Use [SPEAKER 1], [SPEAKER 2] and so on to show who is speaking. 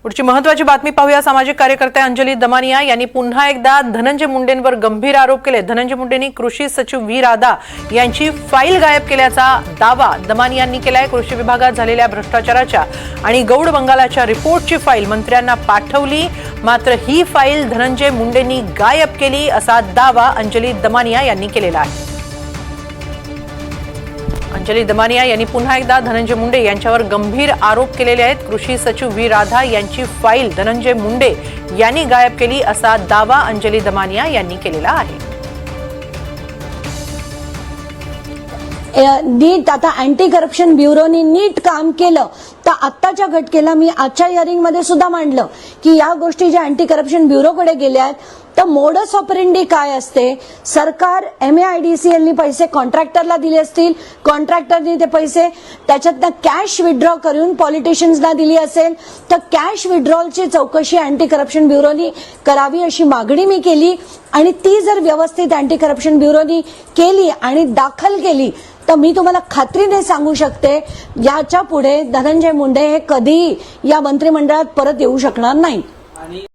[SPEAKER 1] पुढची महत्त्वाची बातमी पाहूया। सामाजिक कार्यकर्त्या अंजली दमानिया यांनी पुन्हा एकदा धनंजय मुंडेंवर गंभीर आरोप केले। धनंजय मुंडेंनी कृषी सचिव व्ही राधा यांची फाईल गायब केल्याचा दावा दमानियांनी केलाय। कृषी विभागात झालेल्या भ्रष्टाचाराच्या आणि गौड बंगालाच्या रिपोर्टची फाईल मंत्र्यांना पाठवली, मात्र ही फाईल धनंजय मुंडेंनी गायब केली असा दावा अंजली दमानिया यांनी केलेला आहे। अंजली दमानिया यांनी पुन्हा एकदा धनंजय मुंडे यांच्यावर गंभीर आरोप केलेले आहेत। कृषी सचिव व्ही राधा यांची फाईल धनंजय मुंडे यांनी गायब केली असा दावा अंजली दमानिया यांनी केलेला आहे।
[SPEAKER 2] नीट आता अँटी करप्शन ब्युरोनी नीट काम केलं तर आत्ताच्या घटकेला मी आजच्या हिअरिंग मध्ये सुद्धा मांडलं की या गोष्टी ज्या अँटी करप्शन ब्युरोकडे गेल्या आहेत तर मोडस ऑपरेंडी काय असते। सरकार MAIDCLनी पैसे कॉन्ट्रॅक्टरला दिले असतील, कॉन्ट्रॅक्टरनी ते पैसे त्याच्यातनं कॅश विथड्रॉ करून पॉलिटिशियन्सना दिली असेल तर कॅश विथड्रॉलची चौकशी अँटी करप्शन ब्युरोनी करावी अशी मागणी मी केली आणि ती जर व्यवस्थित अँटी करप्शन ब्युरोनी केली आणि दाखल केली तर मी तुम्हाला खात्रीने सांगू शकते याच्या पुढे धनंजय मुंडे हे कधीही या मंत्रिमंडळात परत येऊ शकणार नाही।